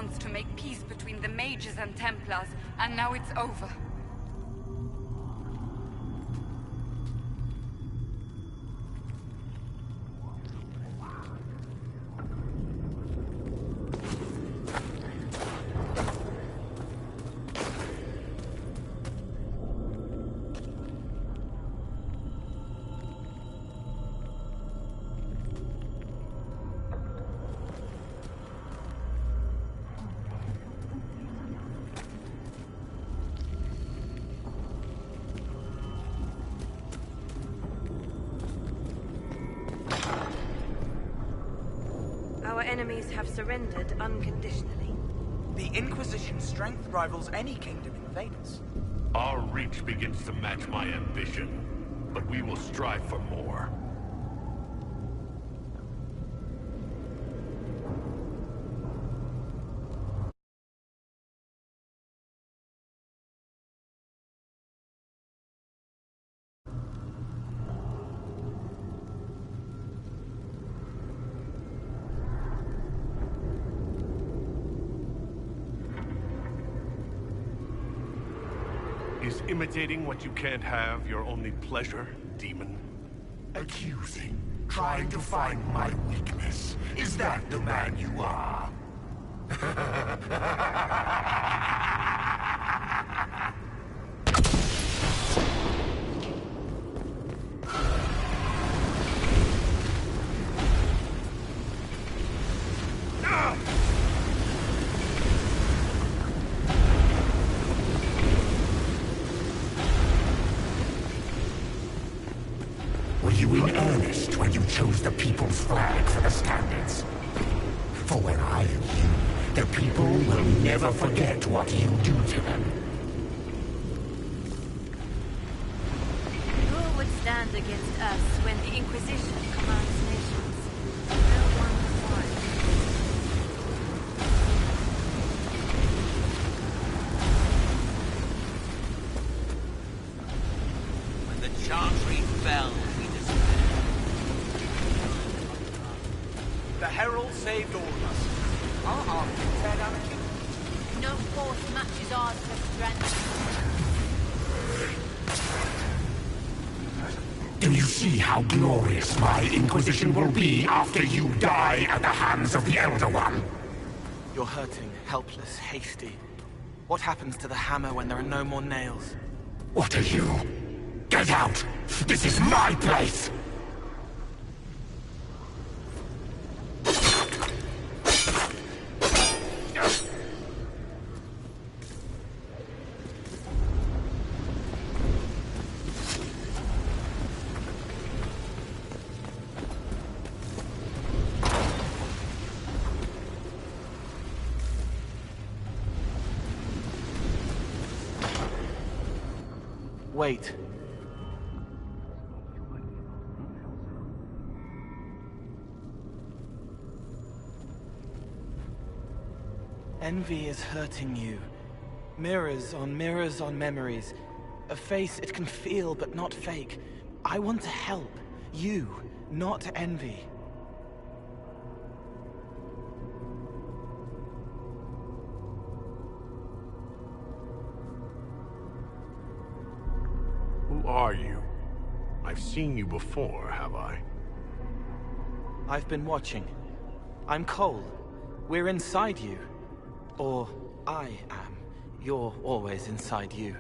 chance to make peace between the mages and Templars, and now it's over. Our enemies have surrendered unconditionally. The Inquisition's strength rivals any kingdom in Venus. Our reach begins to match my ambition, but we will strive for more. Is imitating what you can't have your only pleasure, demon? Accusing, trying to find my weakness. Is that the man you are? Were you in earnest when you chose the people's flag for the standards? For when I am you, the people will never forget what you do to them. Who would stand against us when the Inquisition commands nations? No one why. When the Chantry fell, we despaired. The Herald saved all of us. Our army can tear down a kingdom. No force matches ours for strength. Do you see how glorious my Inquisition will be after you die at the hands of the Elder One? You're hurting, helpless, hasty. What happens to the hammer when there are no more nails? What are you? Get out! This is my place! Wait. Envy is hurting you. Mirrors on memories. A face it can feel but not fake. I want to help. You, not envy. Who are you? I've seen you before, have I? I've been watching. I'm Cole. We're inside you. Or I am. You're always inside you.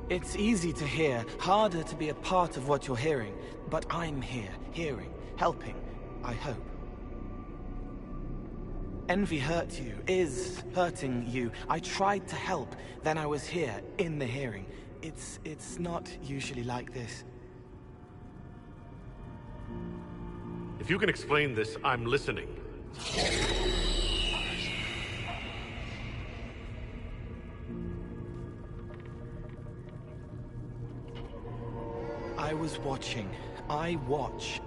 It's easy to hear, harder to be a part of what you're hearing. But I'm here, hearing, helping, I hope. Envy hurt you, is hurting you. I tried to help, then I was here, in the hearing. It's not usually like this. If you can explain this, I'm listening. I was watching. I watch.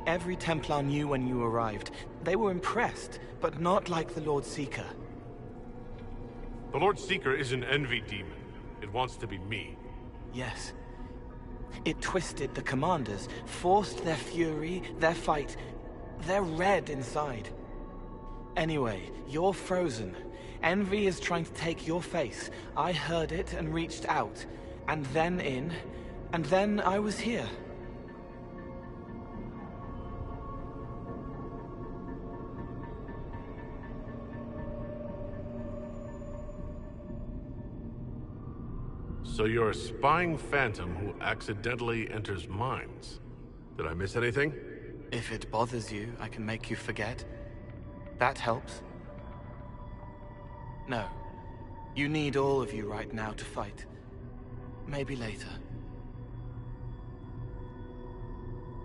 Every Templar knew when you arrived. They were impressed, but not like the Lord Seeker. The Lord Seeker is an envy demon. It wants to be me. Yes. It twisted the commanders, forced their fury, their fight. They're red inside. Anyway, you're frozen. Envy is trying to take your face. I heard it and reached out. And then in. And then I was here. So you're a spying phantom who accidentally enters minds. Did I miss anything? If it bothers you, I can make you forget. That helps. No. You need all of you right now to fight. Maybe later.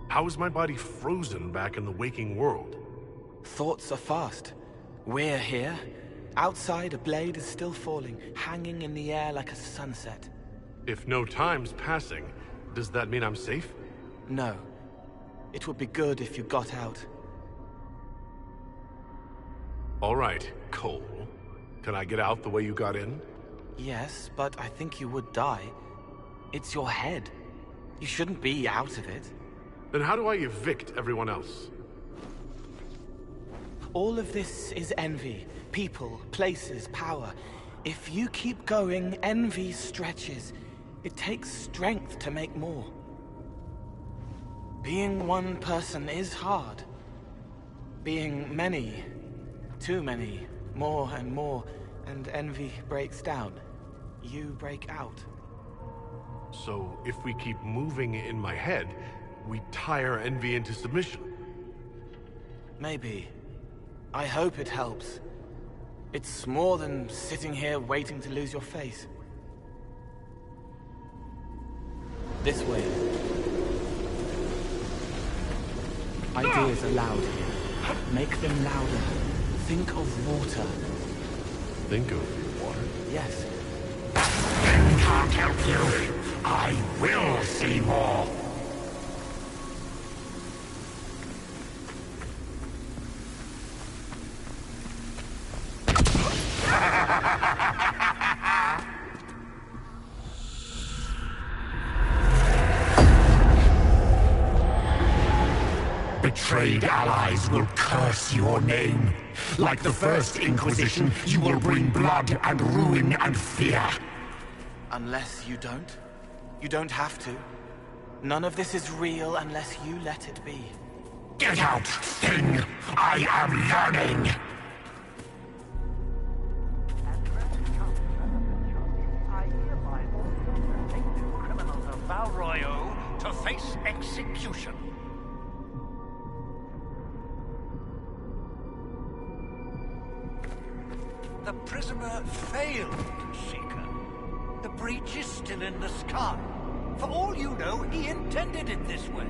How is my body frozen back in the waking world? Thoughts are fast. We're here. Outside, a blade is still falling, hanging in the air like a sunset. If no time's passing, does that mean I'm safe? No. It would be good if you got out. All right, Cole. Can I get out the way you got in? Yes, but I think you would die. It's your head. You shouldn't be out of it. Then how do I evict everyone else? All of this is envy. People, places, power. If you keep going, envy stretches. It takes strength to make more. Being one person is hard. Being many, too many, more and more, and envy breaks down. You break out. So if we keep moving in my head, we tire envy into submission. Maybe. I hope it helps. It's more than sitting here waiting to lose your face. This way. Ideas are loud here. Make them louder. Think of water. Think of water? Yes. Can't help you. I will see more. Betrayed allies will curse your name. Like the first Inquisition, you will bring blood and ruin and fear. Unless you don't. You don't have to. None of this is real unless you let it be. Get out, thing! I am learning! I hereby order the convicted criminals of Val Royaux to face execution. The prisoner failed, Seeker. The breach is still in the sky. For all you know, he intended it this way.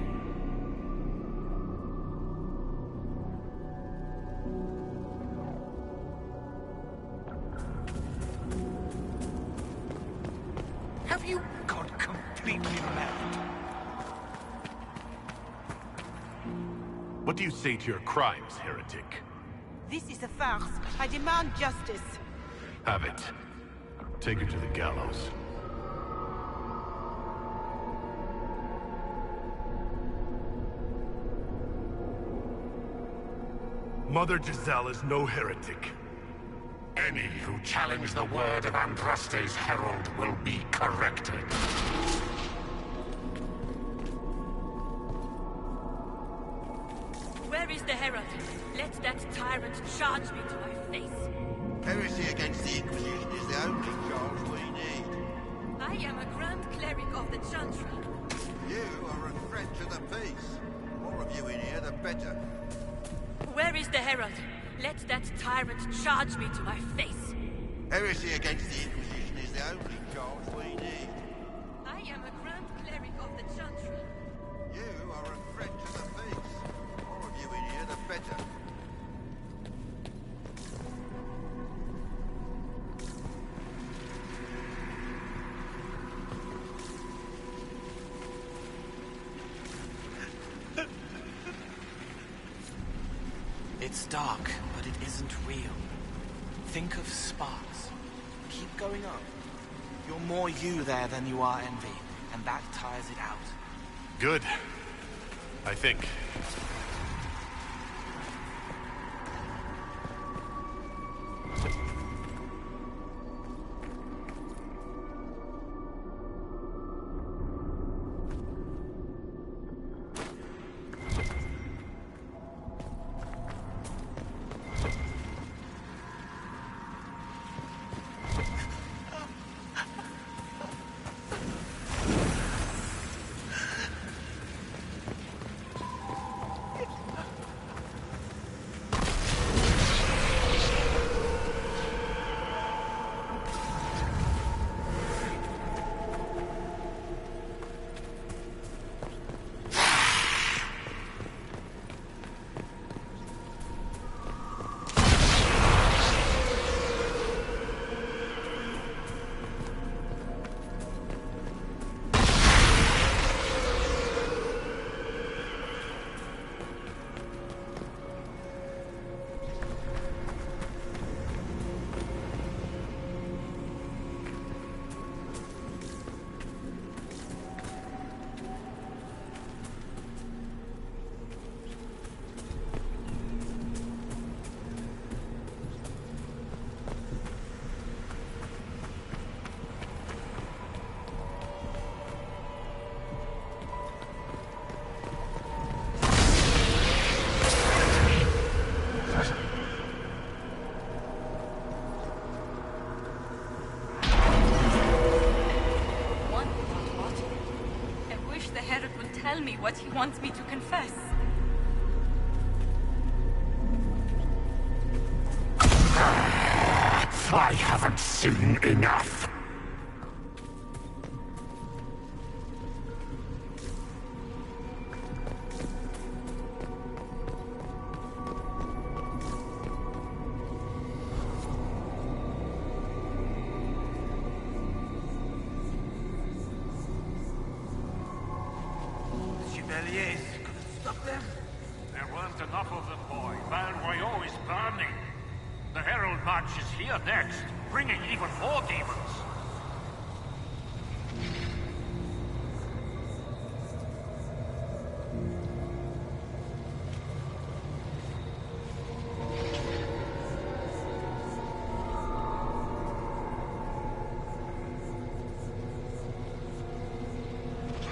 Have you gone completely mad? What do you say to your crimes, heretic? This is a farce. I demand justice. Have it. Take her to the gallows. Mother Giselle is no heretic. Any who challenge the word of Andraste's herald will be corrected. Where is the herald? Let that tyrant charge me to my face. Heresy against the Inquisition is the only charge we need. I am a Grand Cleric of the Chantry. You are a threat to the peace. The more of you in here, the better. Where is the herald? Let that tyrant charge me to my face. Heresy against the Inquisition is the only charge we need. I am a Grand Cleric of the Chantry. You are a threat to the peace. The more of you in here, the better. It's dark, but it isn't real. Think of sparks. Keep going up. You're more you there than you are envy, and that tires it out. Good. I think. what he wants me to confess. I haven't seen enough. Chevaliers couldn't stop them. There weren't enough of them, boy. Val Royaux is burning. The Herald March is here next, bringing even more demons.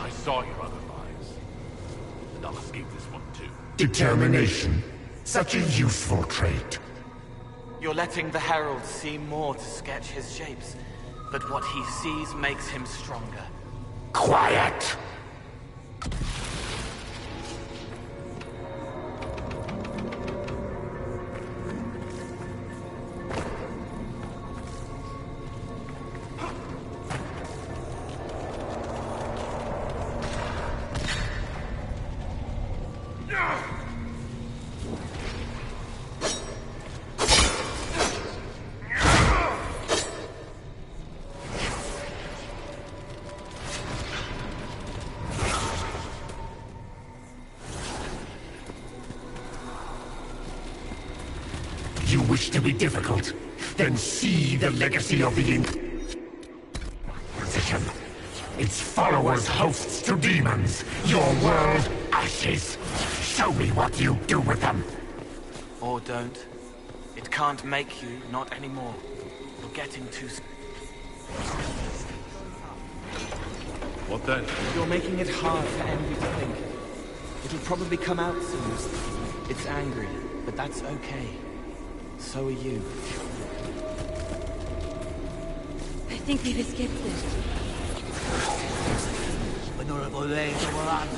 I saw your other lies. And I'll escape this one too. Determination. Such a useful trait. You're letting the Herald see more to sketch his shapes, but what he sees makes him stronger. Quiet! You wish to be difficult? Then see the legacy of the Inquisition. Its followers hosts to demons. Your world, ashes. Show me what you do with them. Or don't. It can't make you, not anymore. You're getting too... What then? You're making it hard for Envy to think. It'll probably come out soon. It's angry, but that's okay. So are you. I think we've escaped this. Honorable Lady Moran.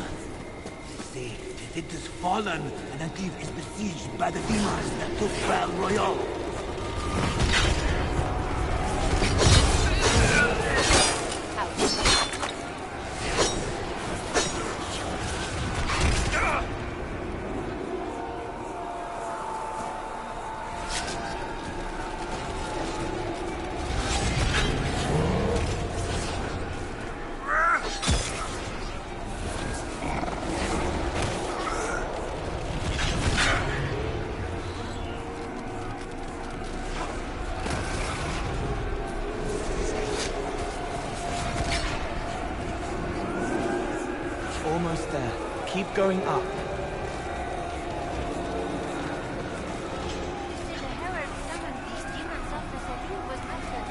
Say that it is fallen and that Eve is besieged by the demons that took Val Royaux. Almost there. Keep going up. The Herald summoned these demons off the Saloon was nothing.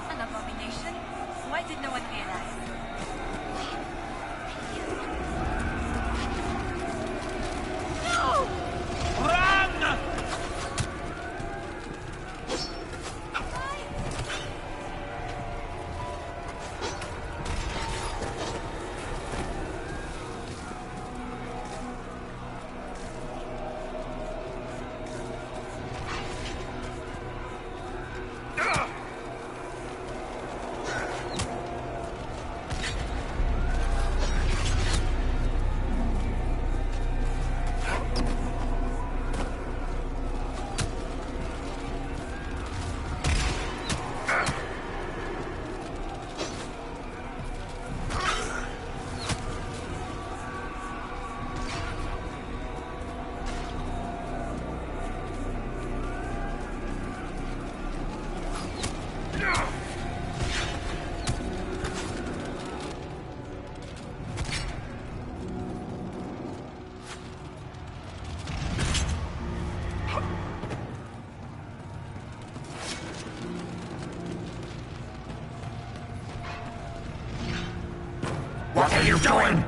An abomination? Why did no one realize? What are you doing?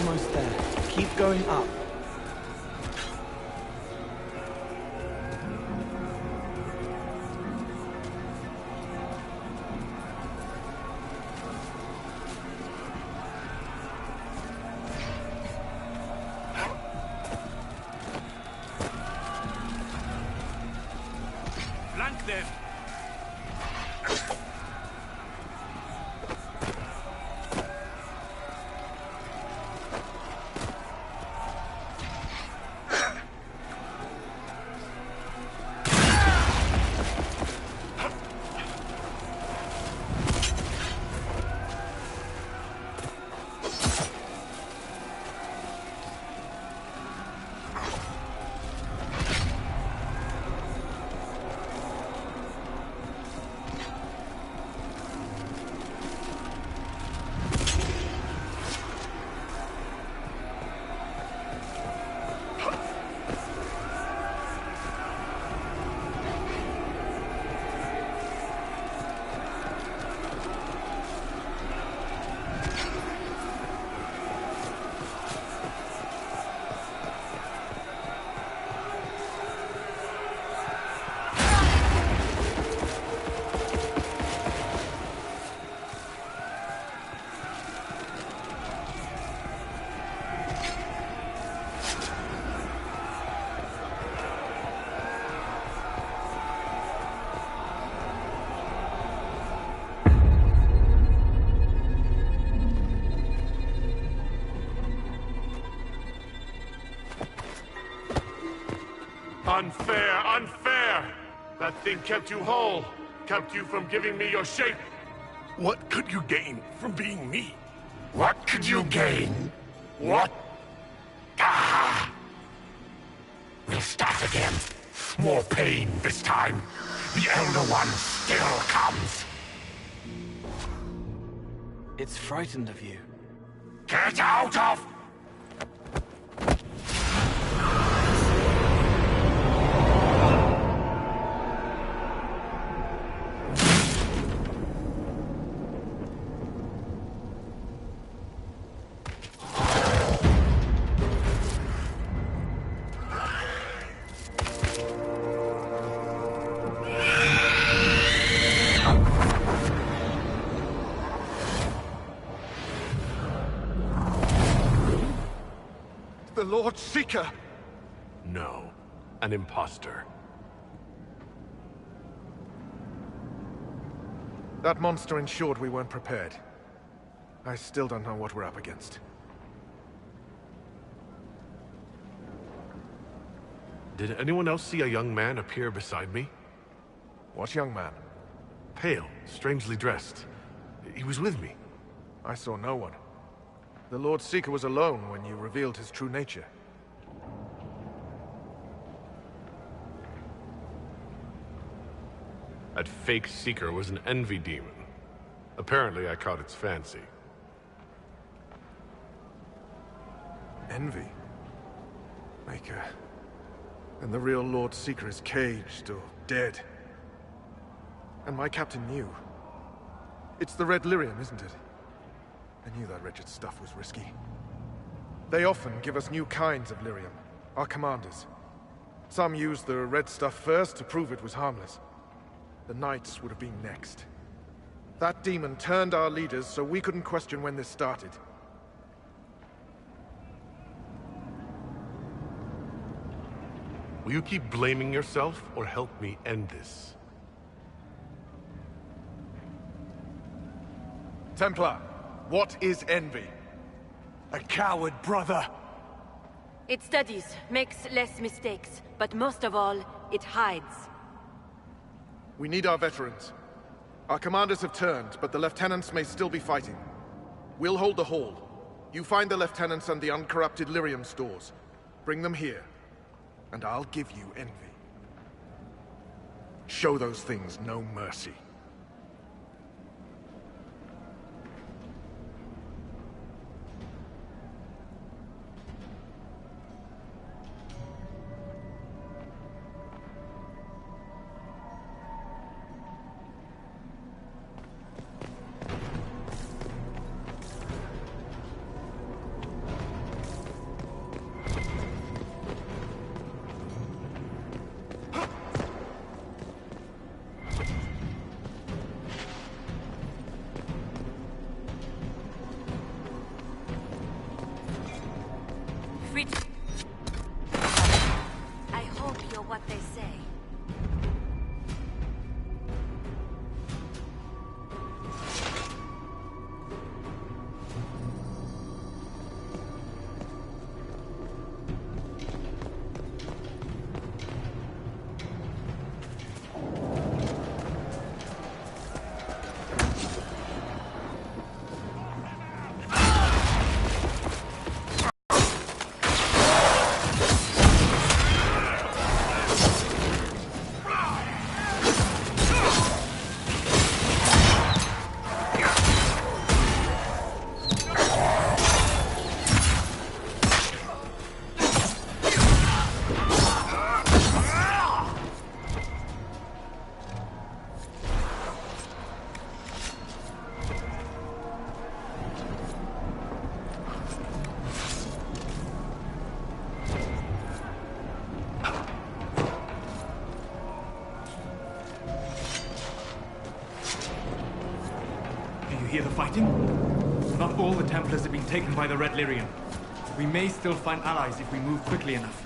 almost there. Keep going up. Flank them! Unfair, unfair! That thing kept you whole, kept you from giving me your shape. What could you gain from being me? What could you gain? What? Ah! We'll start again. More pain this time. The Elder One still comes. It's frightened of you. Get out of... The Lord Seeker! No, an imposter. That monster ensured we weren't prepared. I still don't know what we're up against. Did anyone else see a young man appear beside me? What young man? Pale, strangely dressed. He was with me. I saw no one. The Lord Seeker was alone when you revealed his true nature. That fake Seeker was an envy demon. Apparently I caught its fancy. Envy? Maker. And the real Lord Seeker is caged or dead. And my captain knew. It's the Red Lyrium, isn't it? I knew that wretched stuff was risky. They often give us new kinds of lyrium, our commanders. Some used the red stuff first to prove it was harmless. The Knights would have been next. That demon turned our leaders so we couldn't question when this started. Will you keep blaming yourself or help me end this? Templar, what is envy? A coward, brother! It studies, makes less mistakes, but most of all, it hides. We need our veterans. Our commanders have turned, but the lieutenants may still be fighting. We'll hold the hall. You find the lieutenants and the uncorrupted lyrium stores. Bring them here, and I'll give you envy. Show those things no mercy. hear the fighting? Not all the Templars have been taken by the Red Lyrian. We may still find allies if we move quickly enough.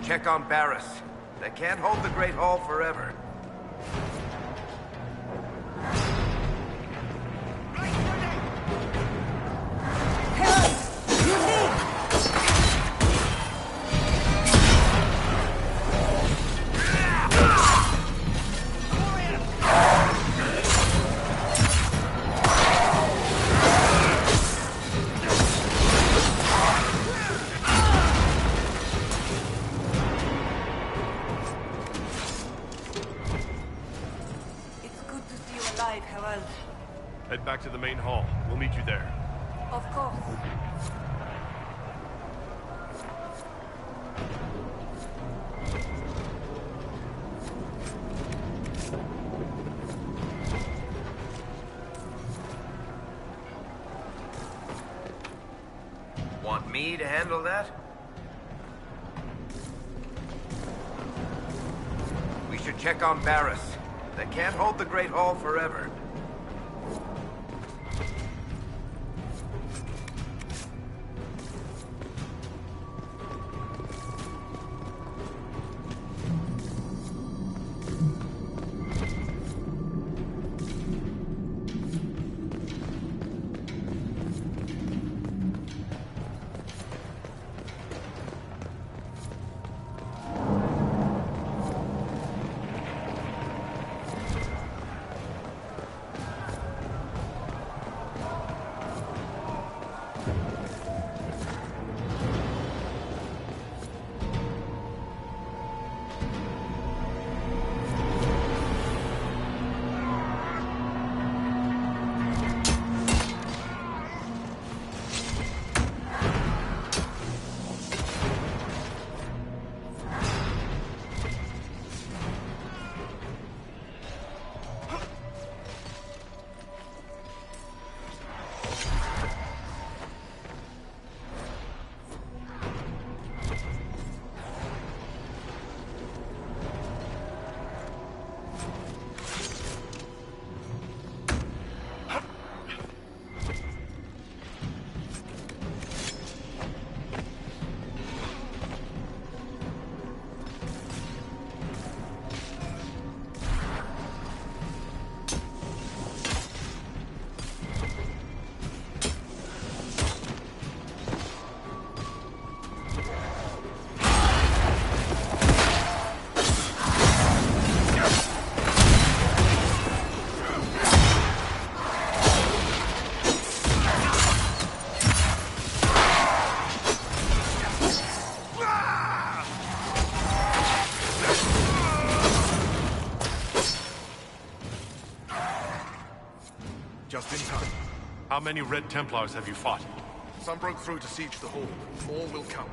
Check on Barris. They can't hold the Great Hall forever. Head back to the main hall. We'll meet you there. Of course. Want me to handle that? We should check on Barris. They can't hold the Great Hall forever. Just in time. How many Red Templars have you fought? Some broke through to siege the hall. More will come.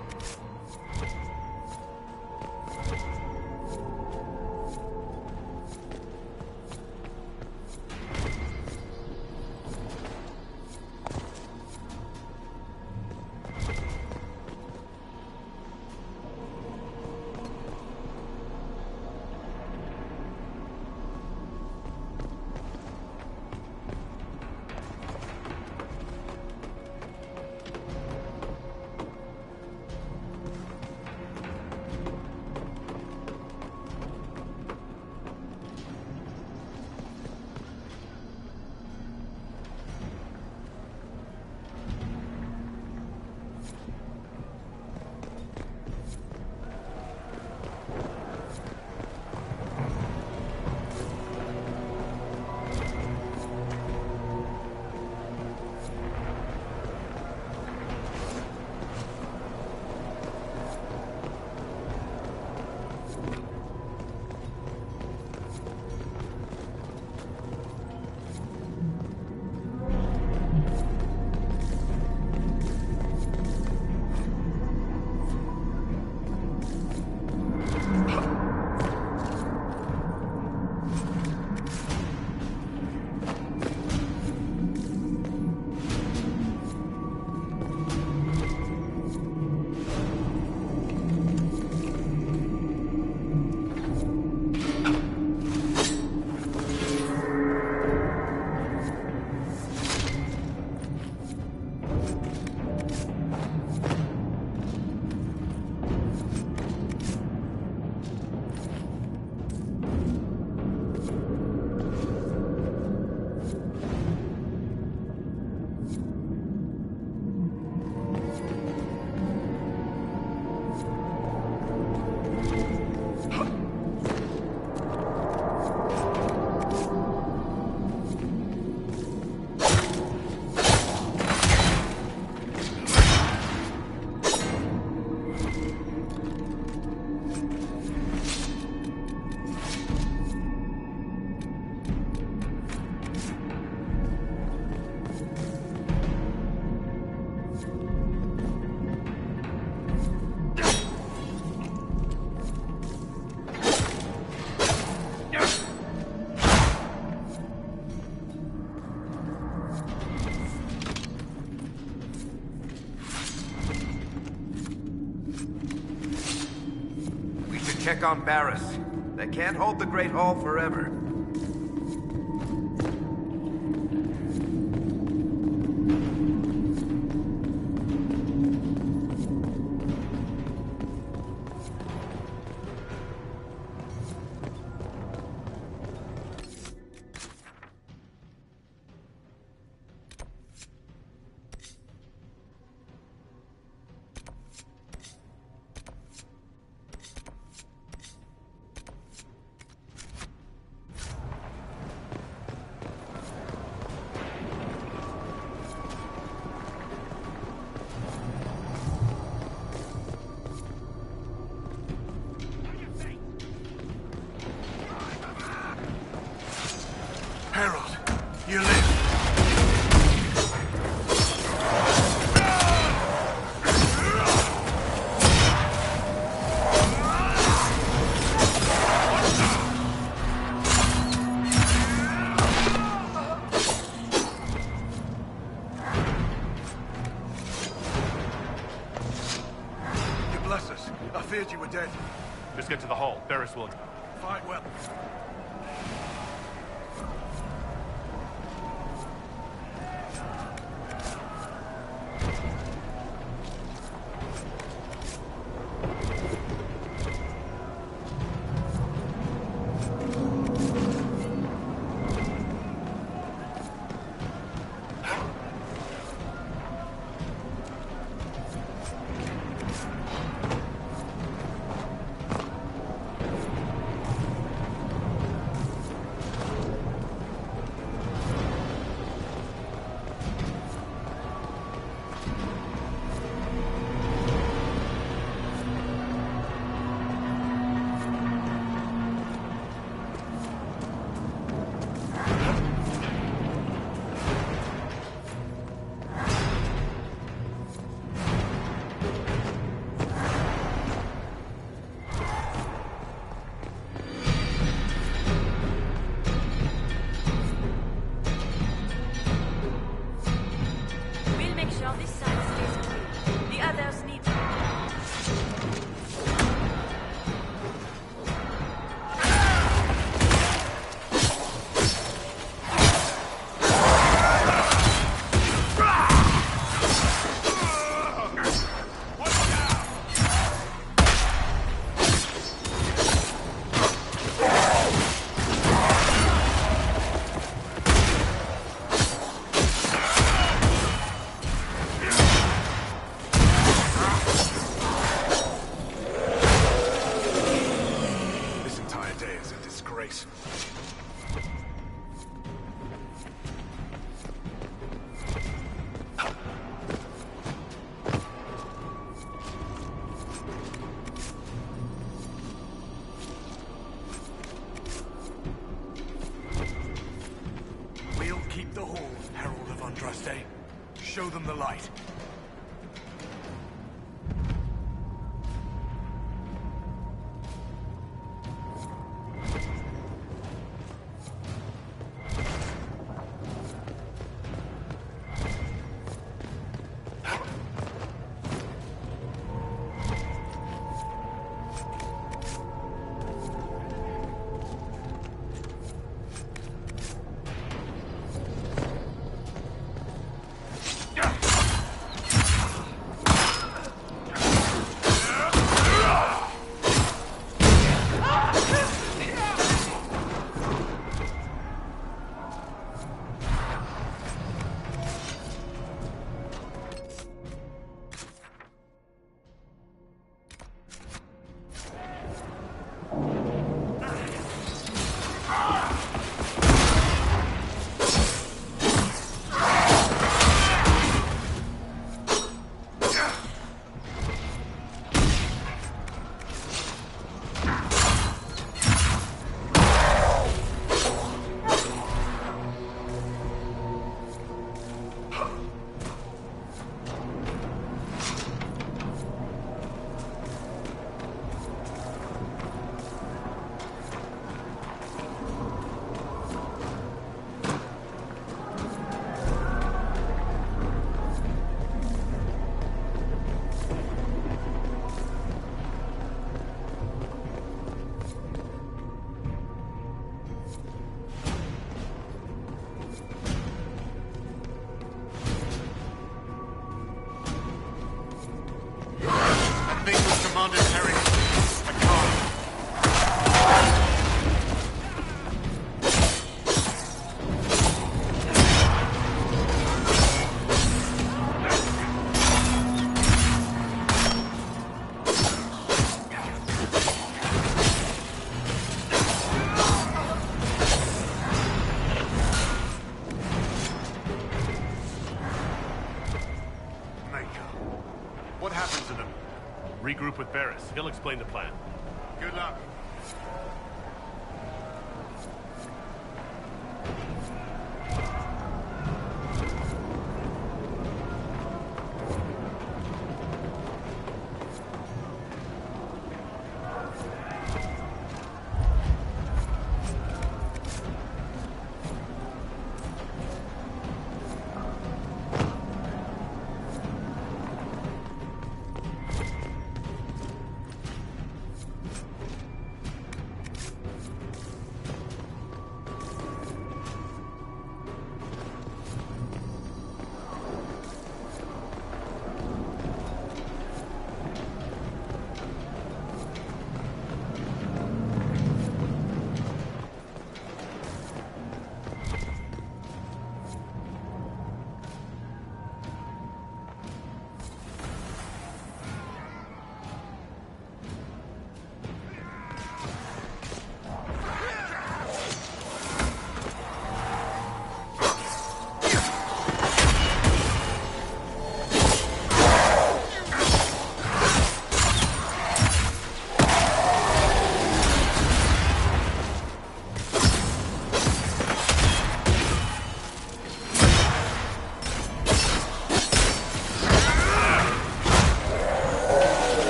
check on Barris. They can't hold the Great Hall forever. Herald, you live. You bless us. I feared you were dead. Just get to the hall. Barris will... Fight well. We'll make sure this side stays clear. The others need to. This entire day is a disgrace. We'll keep the hall, Herald of Andraste. Show them the light. regroup with Barris. He'll explain the plan. Good luck.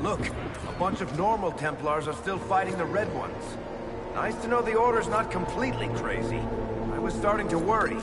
Look, a bunch of normal Templars are still fighting the Red Ones. Nice to know the Order's not completely crazy. I was starting to worry.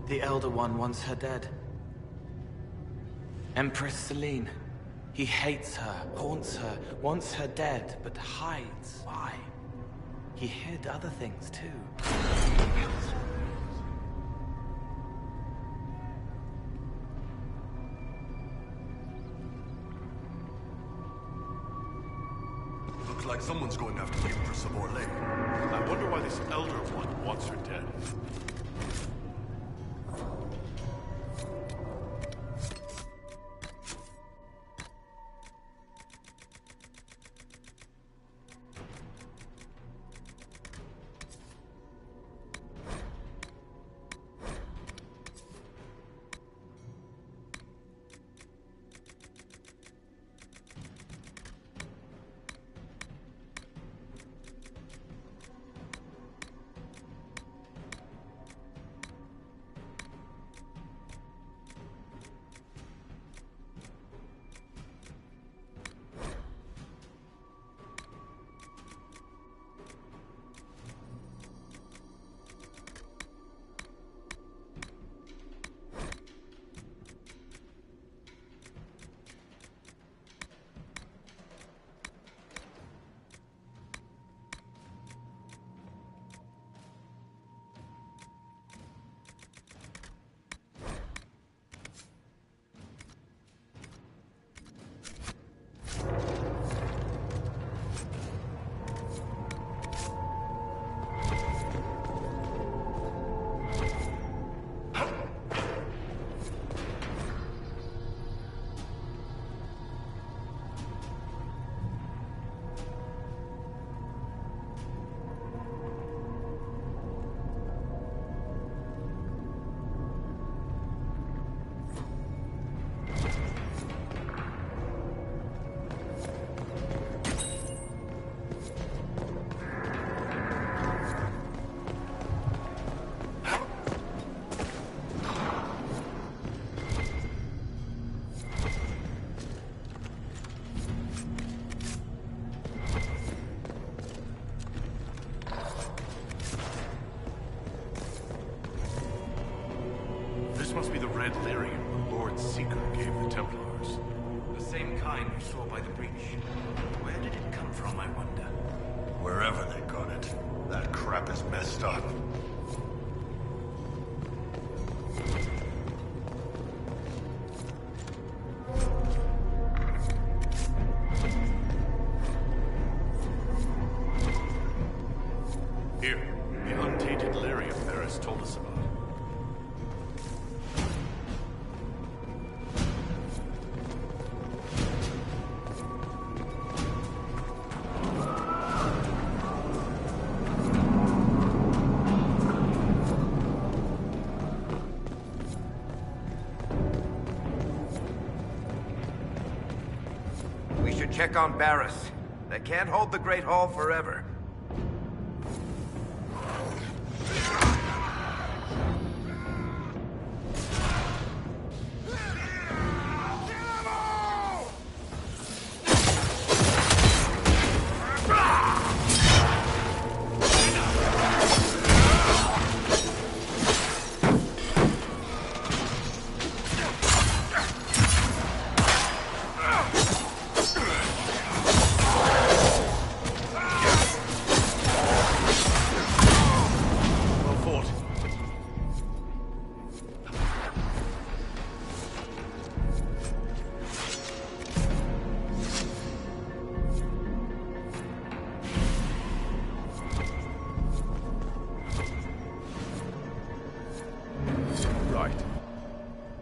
The Elder One wants her dead. Empress Celine. He hates her, haunts her, wants her dead, but hides. Why? He hid other things too. Looks like someone's going after the Empress of Orlais. I wonder why this Elder One wants her dead. red lyrium the Lord Seeker gave the Templars. The same kind we saw by the breach. Where did it come from, I wonder? Wherever they got it, that crap is messed up. Here, the untainted lyrium Varys told us about. We should check on Barris. They can't hold the Great Hall forever.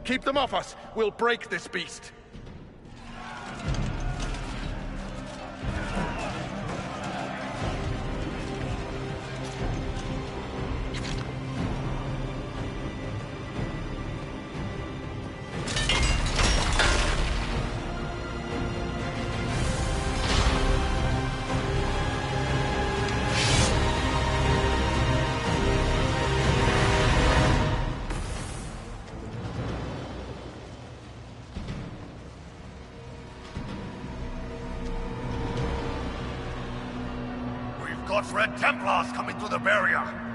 Keep them off us! We'll break this beast! Got Red Templars coming through the barrier!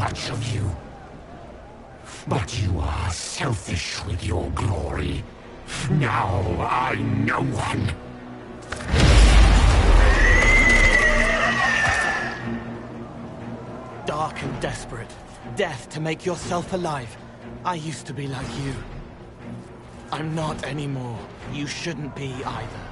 much of you. But you are selfish with your glory. Now I'm no one. Dark and desperate. Death to make yourself alive. I used to be like you. I'm not anymore. You shouldn't be either.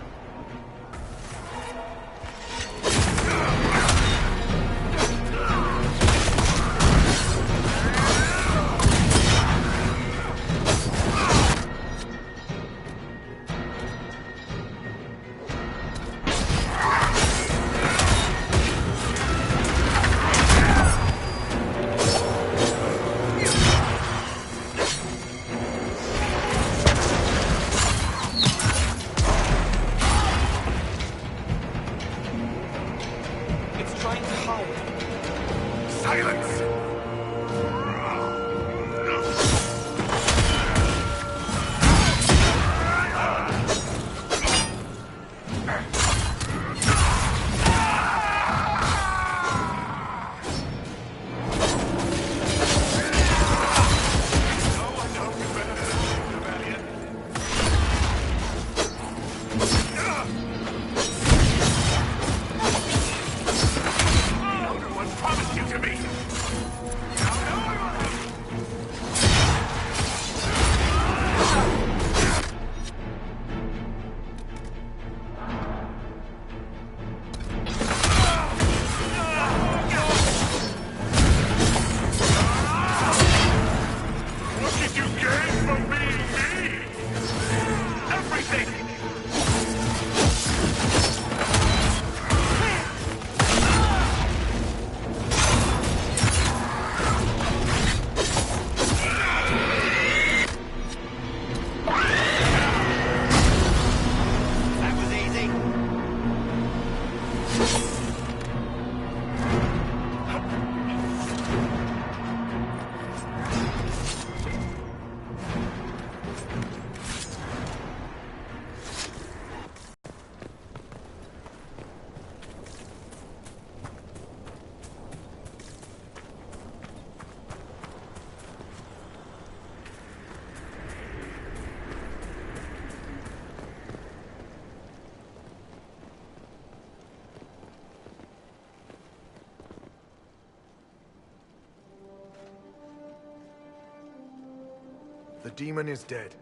The demon is dead.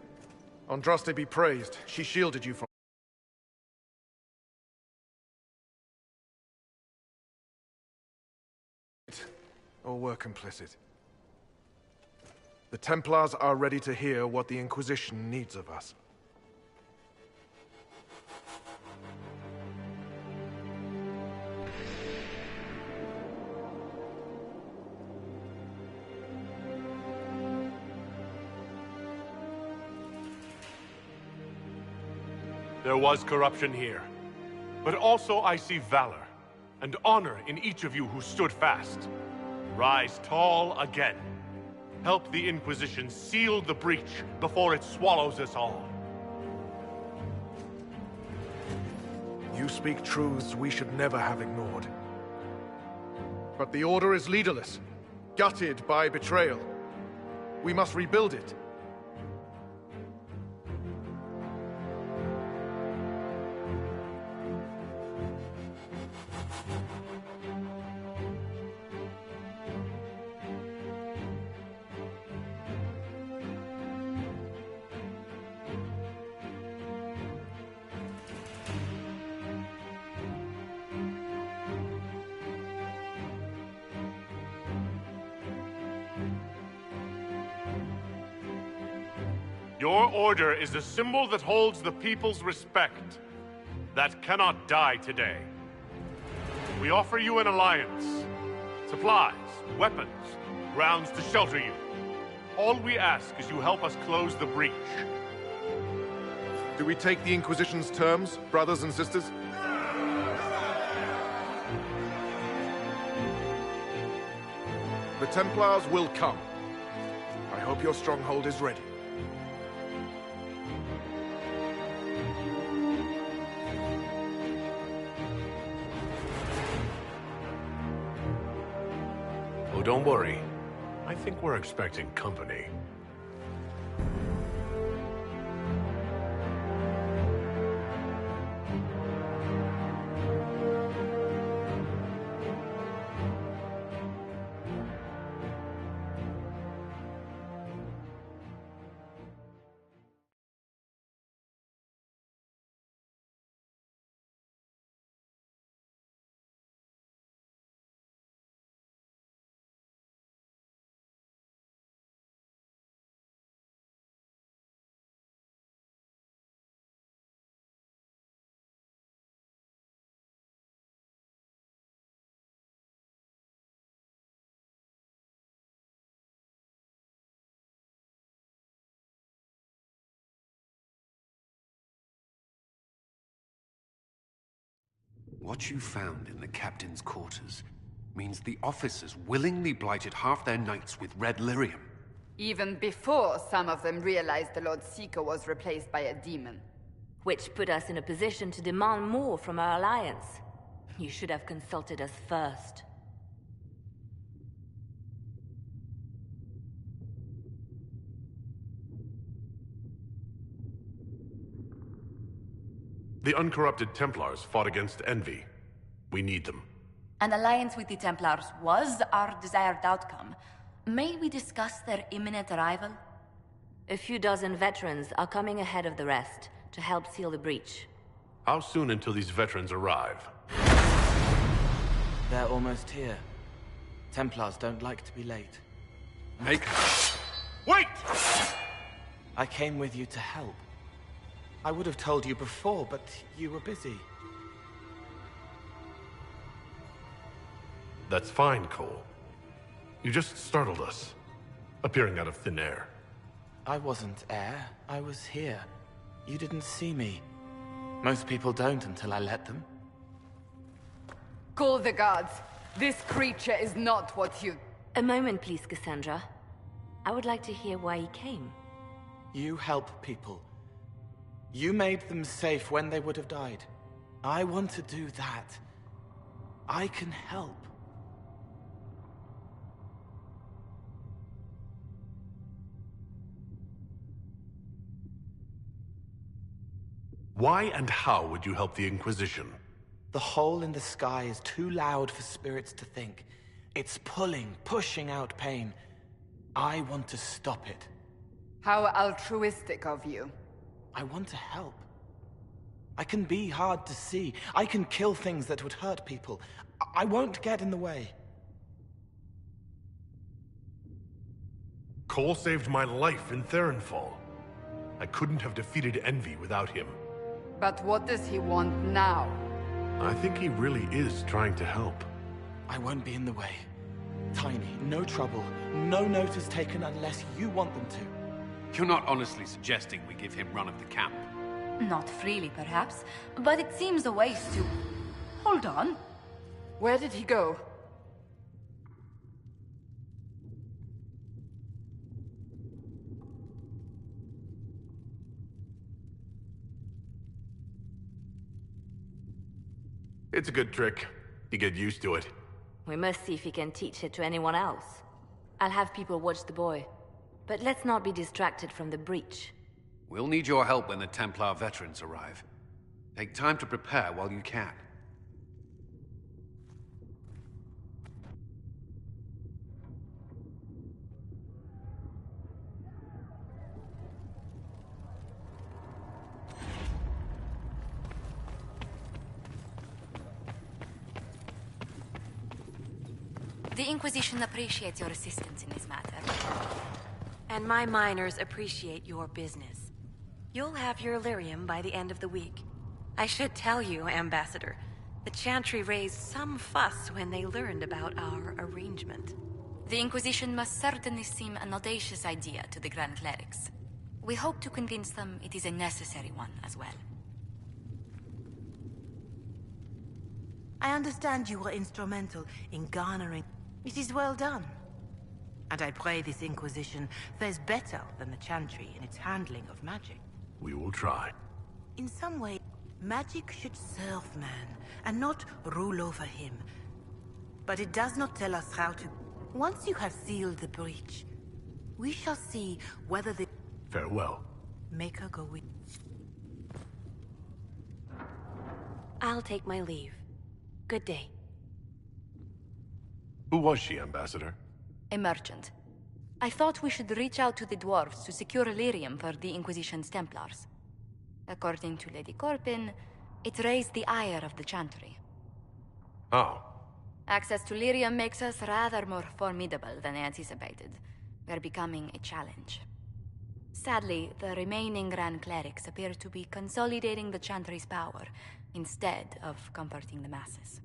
Andraste be praised. She shielded you from... or were complicit. The Templars are ready to hear what the Inquisition needs of us. There was corruption here, but also I see valor and honor in each of you who stood fast. Rise tall again. Help the Inquisition seal the breach before it swallows us all. You speak truths we should never have ignored. But the Order is leaderless, gutted by betrayal. We must rebuild it. Your order is a symbol that holds the people's respect. That cannot die today. We offer you an alliance. Supplies, weapons, grounds to shelter you. All we ask is you help us close the breach. Do we take the Inquisition's terms, brothers and sisters? The Templars will come. I hope your stronghold is ready. Oh, don't worry. I think we're expecting company. What you found in the captain's quarters means the officers willingly blighted half their nights with red lyrium. Even before some of them realized the Lord Seeker was replaced by a demon. Which put us in a position to demand more from our alliance. You should have consulted us first. The uncorrupted Templars fought against Envy. We need them. An alliance with the Templars was our desired outcome. May we discuss their imminent arrival? A few dozen veterans are coming ahead of the rest to help seal the breach. How soon until these veterans arrive? They're almost here. Templars don't like to be late. Wait! I came with you to help. I would have told you before, but you were busy. That's fine, Cole. You just startled us, appearing out of thin air. I wasn't air. I was here. You didn't see me. Most people don't until I let them. Call the guards. This creature is not what you... A moment, please, Cassandra. I would like to hear why he came. You help people. You made them safe when they would have died. I want to do that. I can help. Why and how would you help the Inquisition? The hole in the sky is too loud for spirits to think. It's pulling, pushing out pain. I want to stop it. How altruistic of you. I want to help. I can be hard to see. I can kill things that would hurt people. I won't get in the way. Cole saved my life in Theronfall. I couldn't have defeated Envy without him. But what does he want now? I think he really is trying to help. I won't be in the way. Tiny, no trouble. No notice taken unless you want them to. You're not honestly suggesting we give him run of the camp? Not freely, perhaps, but it seems a waste to... Hold on. Where did he go? It's a good trick. You get used to it. We must see if he can teach it to anyone else. I'll have people watch the boy. But let's not be distracted from the breach. We'll need your help when the Templar veterans arrive. Take time to prepare while you can. The Inquisition appreciates your assistance in this matter. And my miners appreciate your business. You'll have your lyrium by the end of the week. I should tell you, Ambassador, the Chantry raised some fuss when they learned about our arrangement. The Inquisition must certainly seem an audacious idea to the Grand Clerics. We hope to convince them it is a necessary one as well. I understand you were instrumental in garnering. It is well done. And I pray this Inquisition fares better than the Chantry in its handling of magic. We will try. In some way, magic should serve man, and not rule over him. But it does not tell us how to Once you have sealed the breach, we shall see whether the... Farewell. Make her go with... I'll take my leave. Good day. Who was she, Ambassador? A merchant. I thought we should reach out to the dwarves to secure lyrium for the Inquisition's Templars. According to Lady Corpin, it raised the ire of the Chantry. Oh. Access to lyrium makes us rather more formidable than anticipated. We're becoming a challenge. Sadly, the remaining Grand Clerics appear to be consolidating the Chantry's power, instead of comforting the masses.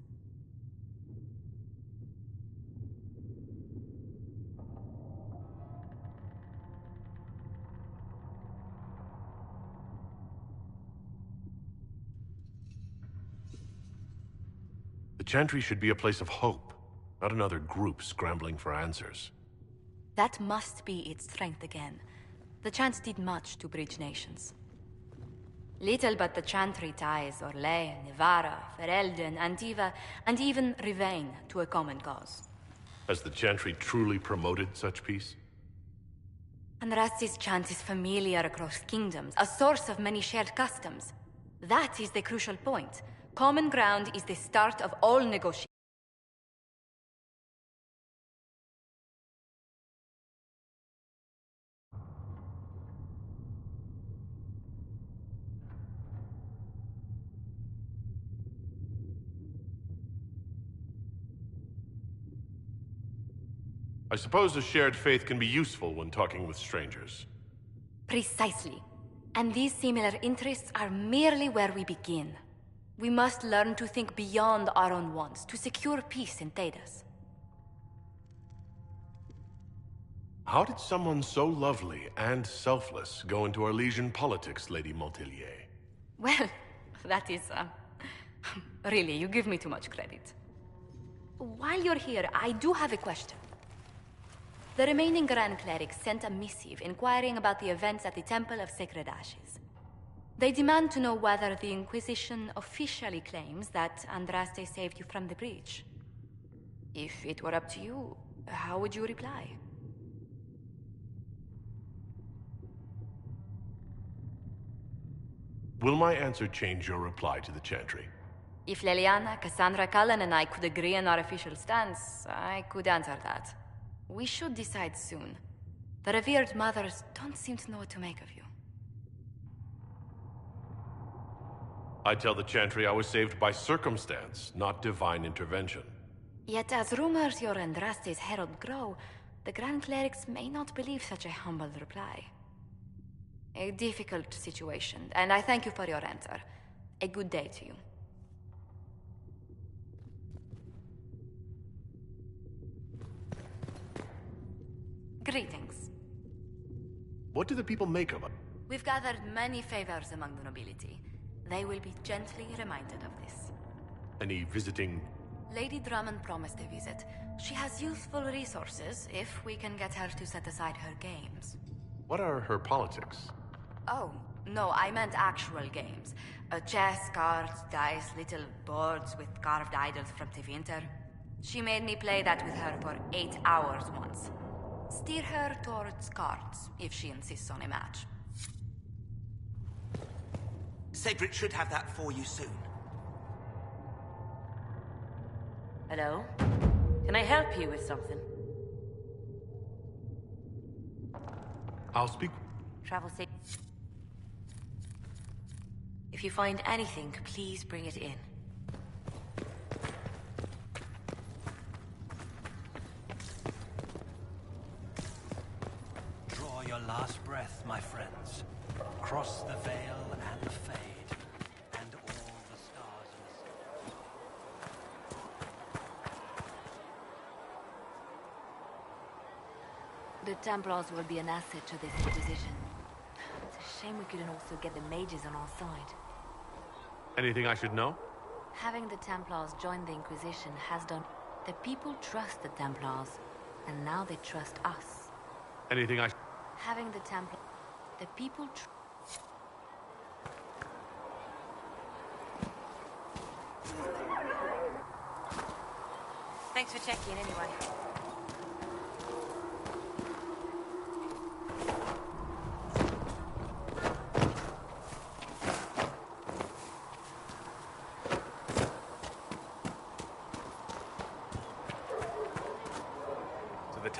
The Chantry should be a place of hope, not another group scrambling for answers. That must be its strength again. The Chants did much to bridge nations. Little but the Chantry ties Orlais, Nevarra, Ferelden, Antiva, and even Rivain to a common cause. Has the Chantry truly promoted such peace? Andrasti's chant is familiar across kingdoms, a source of many shared customs. That is the crucial point. Common ground is the start of all negotiations. I suppose a shared faith can be useful when talking with strangers. Precisely. And these similar interests are merely where we begin. We must learn to think beyond our own wants, to secure peace in Thedas. How did someone so lovely and selfless go into Arlesian politics, Lady Montelier? Well, that is, really, you give me too much credit. While you're here, I do have a question. The remaining Grand Clerics sent a missive inquiring about the events at the Temple of Sacred Ashes. They demand to know whether the Inquisition officially claims that Andraste saved you from the breach. If it were up to you, how would you reply? Will my answer change your reply to the Chantry? If Leliana, Cassandra Cullen, and I could agree on our official stance, I could answer that. We should decide soon. The revered mothers don't seem to know what to make of you. I tell the Chantry I was saved by circumstance, not divine intervention. Yet as rumors your Andraste's herald grow, the Grand Clerics may not believe such a humble reply. A difficult situation, and I thank you for your answer. A good day to you. Greetings. What do the people make of it? We've gathered many favors among the nobility. They will be gently reminded of this. Any visiting? Lady Drummond promised a visit. She has useful resources if we can get her to set aside her games. What are her politics? Oh, no, I meant actual games. Chess, cards, dice, little boards with carved idols from Tevinter. She made me play that with her for 8 hours once. Steer her towards cards, if she insists on a match. Cedric should have that for you soon. Hello? Can I help you with something? I'll speak. Travel safe. If you find anything, please bring it in. Draw your last breath, my friends. Cross the veil and the fade, and all the stars in the sky. The Templars will be an asset to this Inquisition. It's a shame we couldn't also get the mages on our side. Anything I should know? Having the Templars join the Inquisition has done... The people trust the Templars, and now they trust us. Anything I... Having the Templar... The people... Thanks for checking anyway.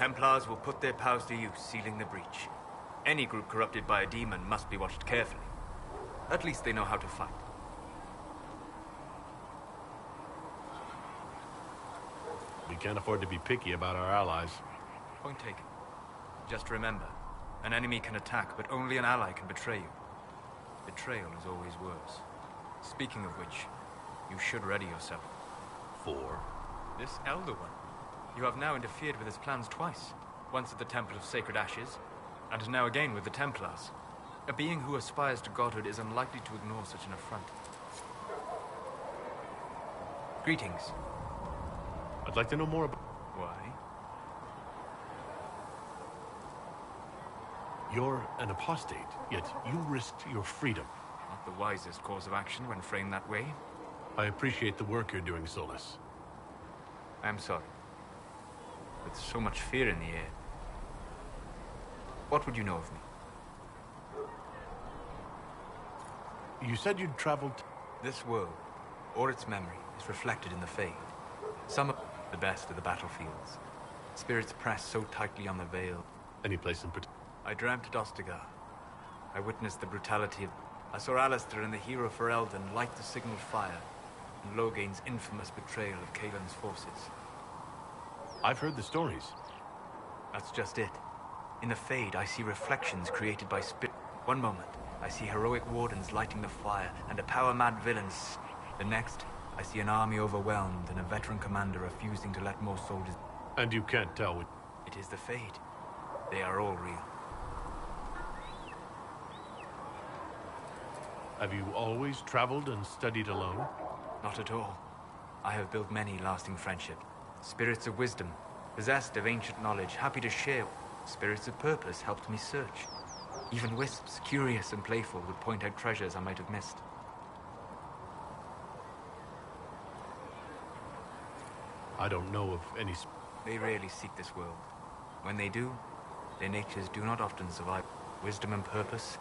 Templars will put their powers to use, sealing the breach. Any group corrupted by a demon must be watched carefully. At least they know how to fight. We can't afford to be picky about our allies. Point taken. Just remember, an enemy can attack, but only an ally can betray you. Betrayal is always worse. Speaking of which, you should ready yourself. For? This Elder One. You have now interfered with his plans twice. Once at the Temple of Sacred Ashes, and now again with the Templars. A being who aspires to godhood is unlikely to ignore such an affront. Greetings. I'd like to know more about... Why? You're an apostate, yet you risked your freedom. Not the wisest course of action when framed that way. I appreciate the work you're doing, Solus. I'm sorry. With so much fear in the air. What would you know of me? You said you'd traveled... This world, or its memory, is reflected in the Fade. Some of the best of the battlefields. Spirits press so tightly on the veil. Any place in particular? I dreamt at Ostagar. I witnessed the brutality of... I saw Alistair and the hero Ferelden light the signal fire, and Logain's infamous betrayal of Kaelin's forces. I've heard the stories. That's just it. In the Fade, I see reflections created by spirit. One moment, I see heroic wardens lighting the fire, and a power-mad villains. The next, I see an army overwhelmed, and a veteran commander refusing to let more soldiers... And you can't tell what... It is the Fade. They are all real. Have you always traveled and studied alone? Not at all. I have built many lasting friendships. Spirits of wisdom, possessed of ancient knowledge, happy to share. Spirits of purpose helped me search. Even wisps, curious and playful, would point out treasures I might have missed. I don't know of any... They rarely seek this world. When they do, their natures do not often survive. Wisdom and purpose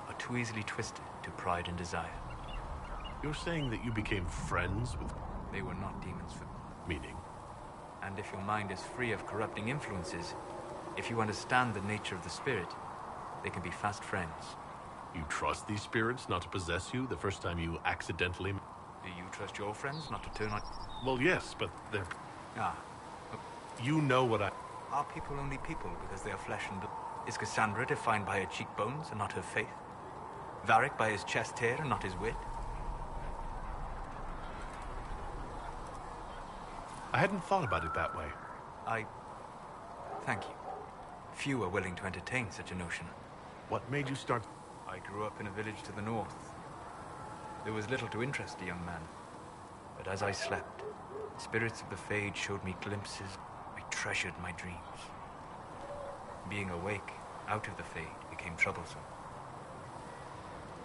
are too easily twisted to pride and desire. You're saying that you became friends with... They were not demons for... Meaning? And if your mind is free of corrupting influences, if you understand the nature of the spirit, they can be fast friends. You trust these spirits not to possess you the first time you accidentally... Do you trust your friends not to turn on... Well, yes, but they're... Ah. You know what I... Are people only people because they are flesh and blood? Is Cassandra defined by her cheekbones and not her faith? Varric by his chest hair and not his wit? I hadn't thought about it that way. Thank you. Few are willing to entertain such a notion. What made you start... I grew up in a village to the north. There was little to interest a young man. But as I slept, spirits of the Fade showed me glimpses. I treasured my dreams. Being awake, out of the Fade, became troublesome.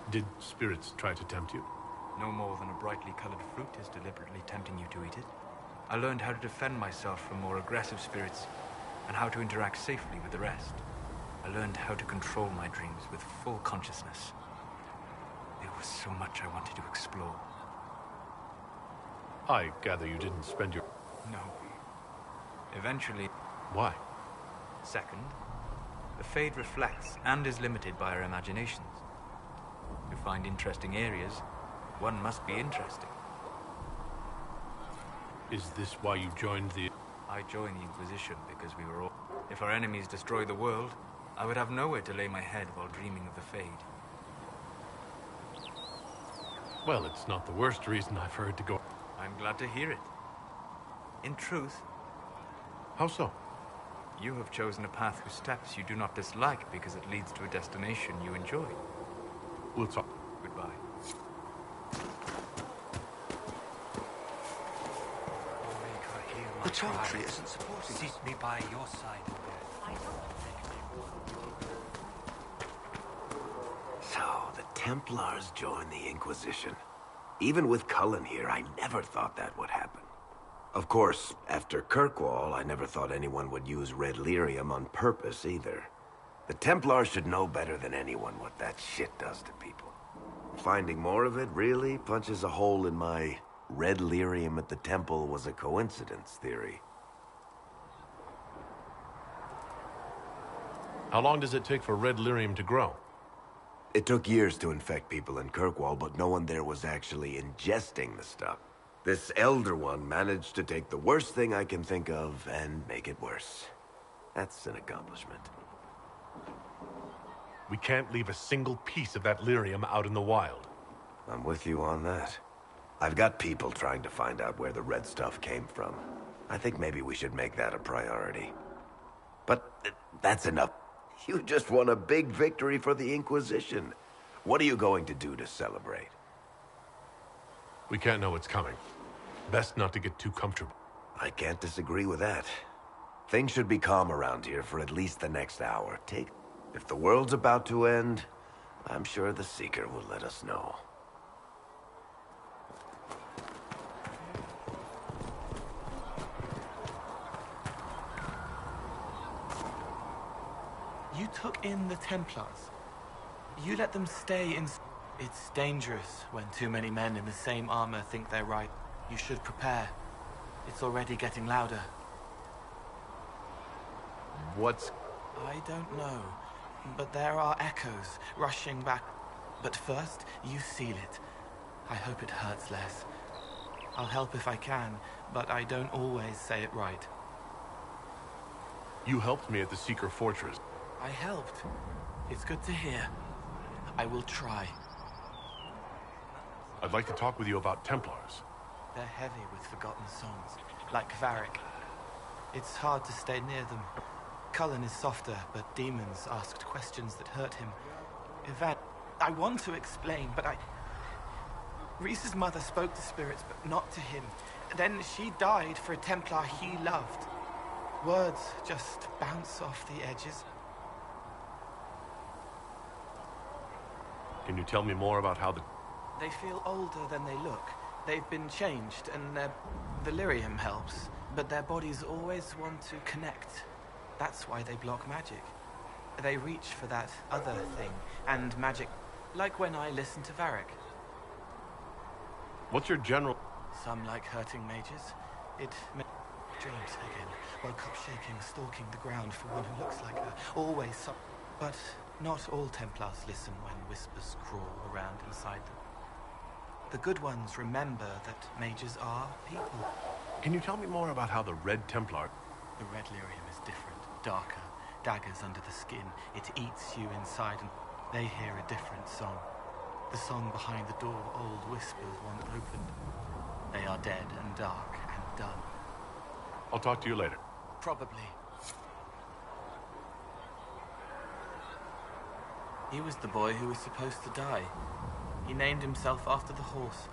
Did spirits try to tempt you? No more than a brightly colored fruit is deliberately tempting you to eat it. I learned how to defend myself from more aggressive spirits, and how to interact safely with the rest. I learned how to control my dreams with full consciousness. There was so much I wanted to explore. I gather you didn't spend your... No. Eventually... Why? Second, the Fade reflects and is limited by our imaginations. To find interesting areas, one must be interesting. Is this why you joined the... I joined the Inquisition because we were all... If our enemies destroyed the world, I would have nowhere to lay my head while dreaming of the Fade. Well, it's not the worst reason I've heard to go... I'm glad to hear it. In truth... How so? You have chosen a path whose steps you do not dislike because it leads to a destination you enjoy. We'll talk. Goodbye. The Chantry isn't supporting Seat me by your side. So, the Templars joined the Inquisition. Even with Cullen here, I never thought that would happen. Of course, after Kirkwall, I never thought anyone would use red lyrium on purpose either. The Templars should know better than anyone what that shit does to people. Finding more of it really punches a hole in my red lyrium at the temple was a coincidence theory. How long does it take for red lyrium to grow? It took years to infect people in Kirkwall, but no one there was actually ingesting the stuff. This Elder One managed to take the worst thing I can think of and make it worse. That's an accomplishment. We can't leave a single piece of that lyrium out in the wild. I'm with you on that. I've got people trying to find out where the red stuff came from. I think maybe we should make that a priority. But that's enough. You just won a big victory for the Inquisition. What are you going to do to celebrate? We can't know what's coming. Best not to get too comfortable. I can't disagree with that. Things should be calm around here for at least the next hour. If the world's about to end, I'm sure the Seeker will let us know. You took in the Templars. You let them stay in... It's dangerous when too many men in the same armor think they're right. You should prepare. It's already getting louder. What's... I don't know, but there are echoes rushing back. But first, you seal it. I hope it hurts less. I'll help if I can, but I don't always say it right. You helped me at the Seeker Fortress. I helped. It's good to hear. I will try. I'd like to talk with you about Templars. They're heavy with forgotten songs, like Varric. It's hard to stay near them. Cullen is softer, but demons asked questions that hurt him. Ivan, I want to explain, but Reese's mother spoke to spirits, but not to him. Then she died for a Templar he loved. Words just bounce off the edges. Can you tell me more about how They feel older than they look. They've been changed, and the lyrium helps. But their bodies always want to connect. That's why they block magic. They reach for that other thing, and magic... Like when I listen to Varric. What's your general... Some like hurting mages. Dreams again. Woke up shaking, stalking the ground for one who looks like her. Always some... But not all Templars listen when whispers crawl around inside them. The good ones remember that mages are people. Can you tell me more about how the Red Templar... The red lyrium is different, darker, daggers under the skin. It eats you inside, and they hear a different song. The song behind the door old whispers want opened. They are dead and dark and done. I'll talk to you later. Probably. He was the boy who was supposed to die. He named himself after the horse.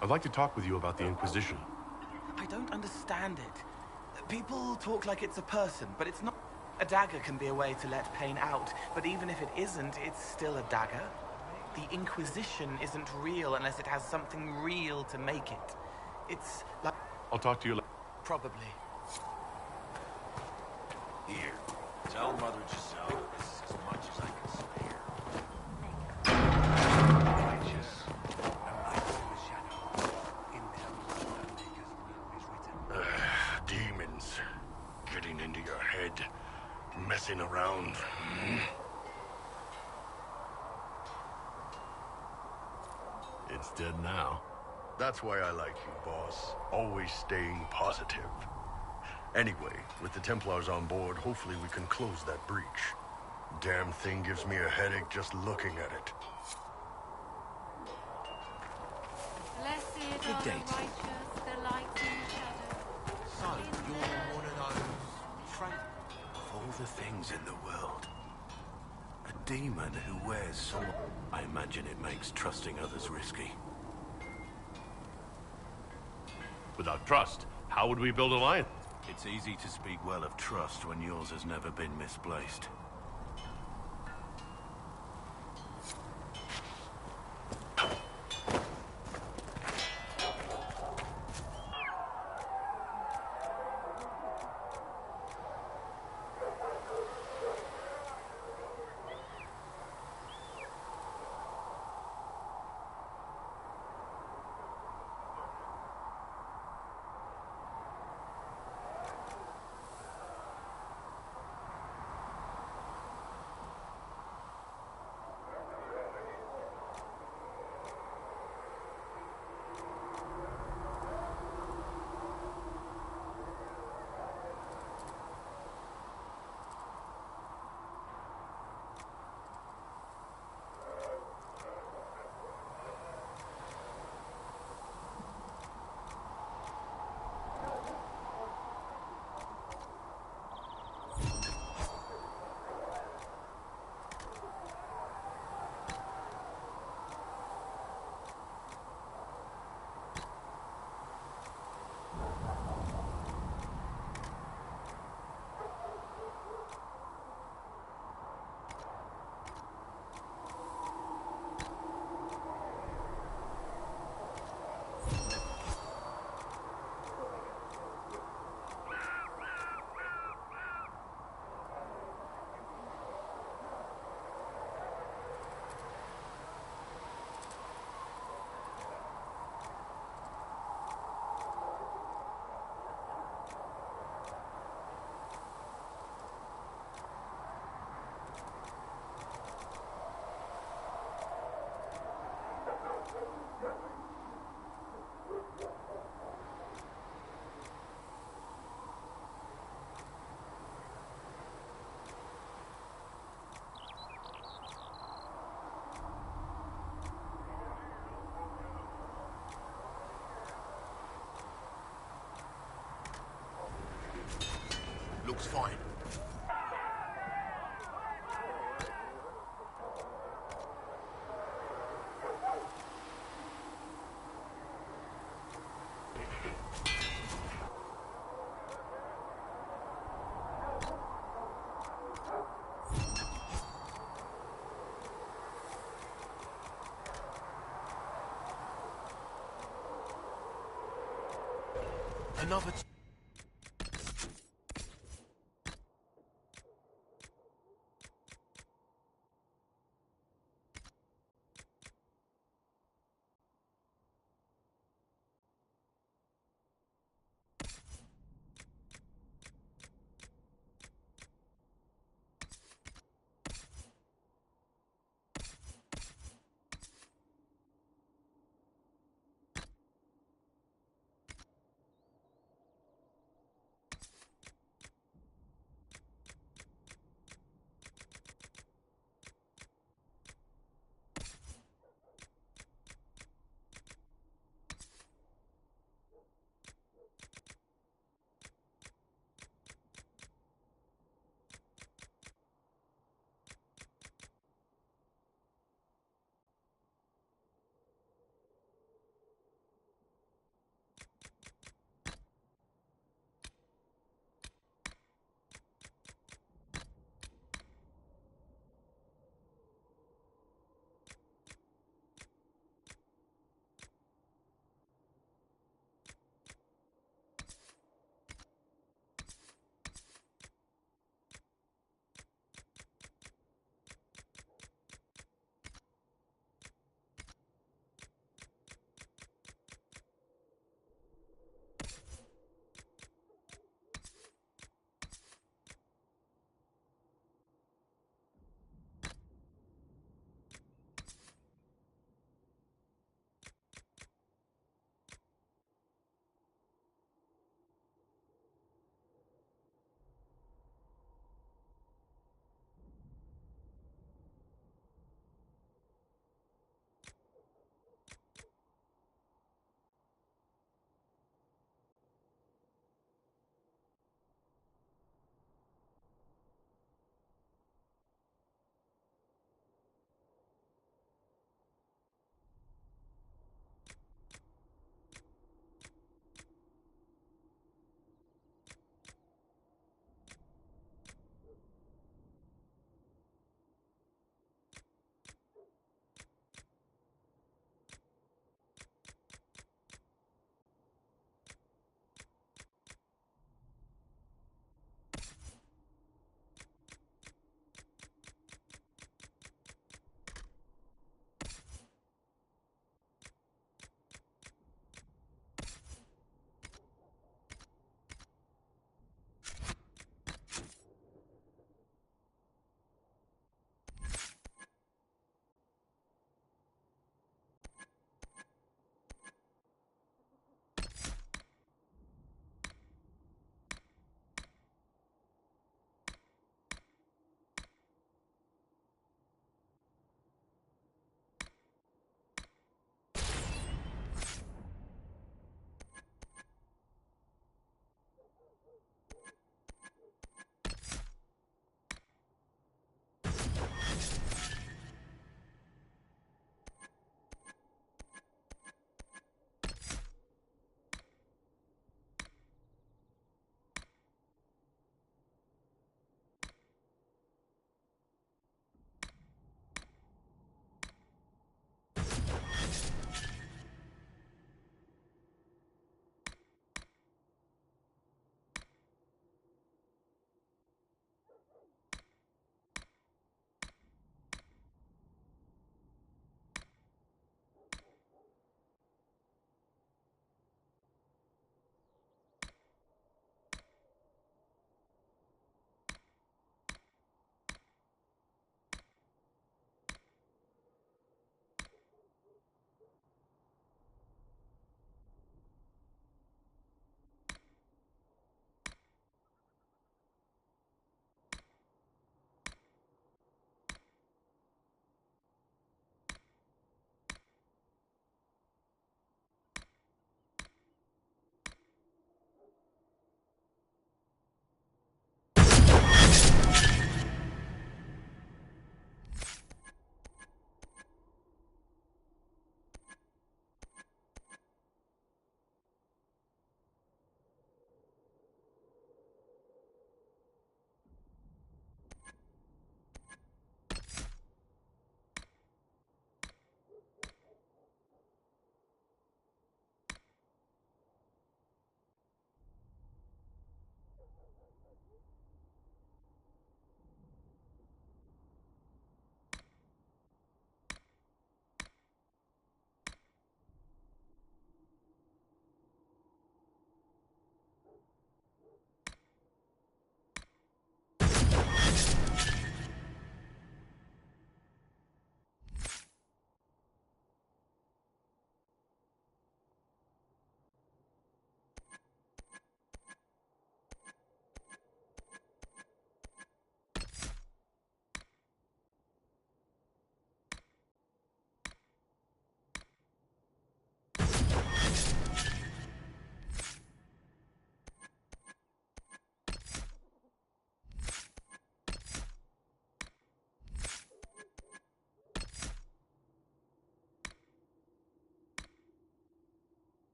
I'd like to talk with you about the Inquisition. I don't understand it. People talk like it's a person, but it's not. A dagger can be a way to let pain out, but even if it isn't, it's still a dagger. The Inquisition isn't real unless it has something real to make it. It's like... I'll talk to you later. Probably. Here, tell Mother Giselle this is as much as I can spare. Righteous, and light to the shadow. In them the Maker's will is written. Demons getting into your head, messing around. It's dead now. That's why I like you, boss. Always staying positive. Anyway, with the Templars on board, hopefully we can close that breach. Damn thing gives me a headache just looking at it. Blessed Good day to you. righteous, the light in the shadow. So, you're one of those... Of all the things in the world, a demon who wears sword. I imagine it makes trusting others risky. Without trust, how would we build an alliance? It's easy to speak well of trust when yours has never been misplaced. looks fine. Another.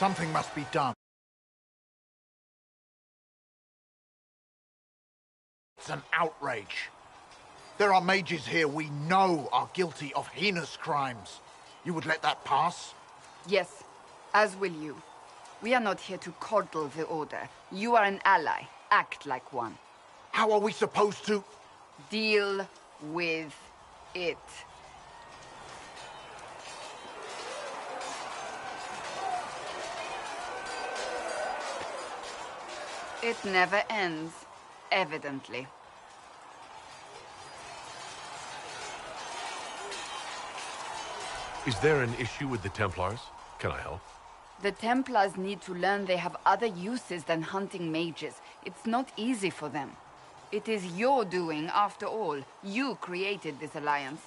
Something must be done. It's an outrage. There are mages here we know are guilty of heinous crimes. You would let that pass? Yes, as will you. We are not here to coddle the Order. You are an ally. Act like one. How are we supposed to... Deal with it. It never ends, evidently. Is there an issue with the Templars? Can I help? The Templars need to learn they have other uses than hunting mages. It's not easy for them. It is your doing, after all. You created this alliance.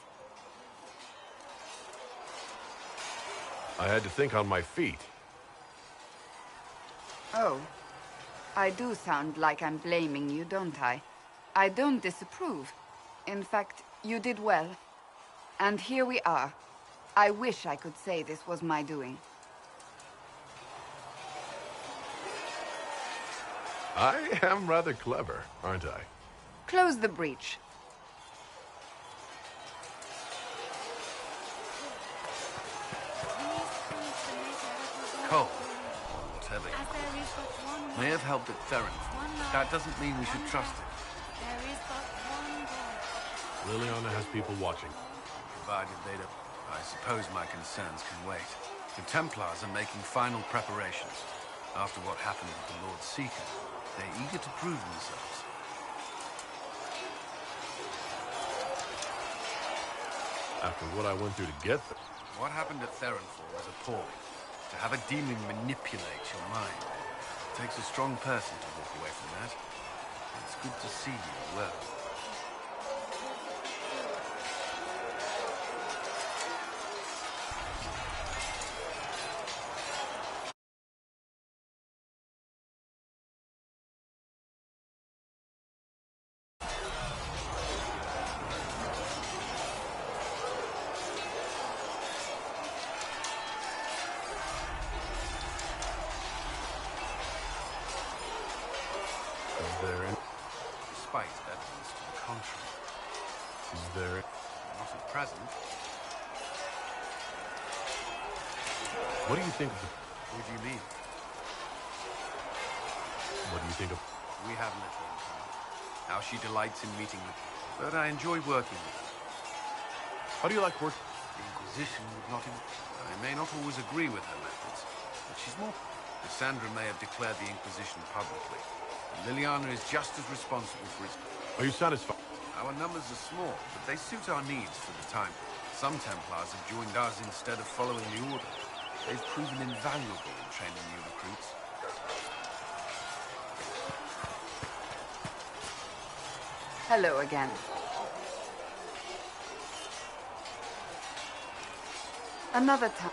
I had to think on my feet. Oh. I do sound like I'm blaming you, don't I? I don't disapprove. In fact, you did well. And here we are. I wish I could say this was my doing. I am rather clever, aren't I? Close the breach. Cole, whatever you call it, may have helped at Theron. That doesn't mean we should trust it. Liliana has people watching. Provided they don't. I suppose my concerns can wait. The Templars are making final preparations. After what happened with the Lord Seeker, they're eager to prove themselves. After what I went through to get them. What happened at Theronfall was appalling. To have a demon manipulate your mind. It takes a strong person to walk away from that. It's good to see you well. Despite evidence to the contrary. Is there... Not at present. What do you think of the... What do you mean? What do you think of... We have little in common. How she delights in meeting with you. But I enjoy working with her. How do you like work? The Inquisition would not... I may not always agree with her methods, but she's more... Cassandra may have declared the Inquisition publicly. Liliana is just as responsible for its... Are you satisfied? Our numbers are small, but they suit our needs for the time. Some Templars have joined us instead of following the Order. They've proven invaluable in training new recruits. Hello again. Another time.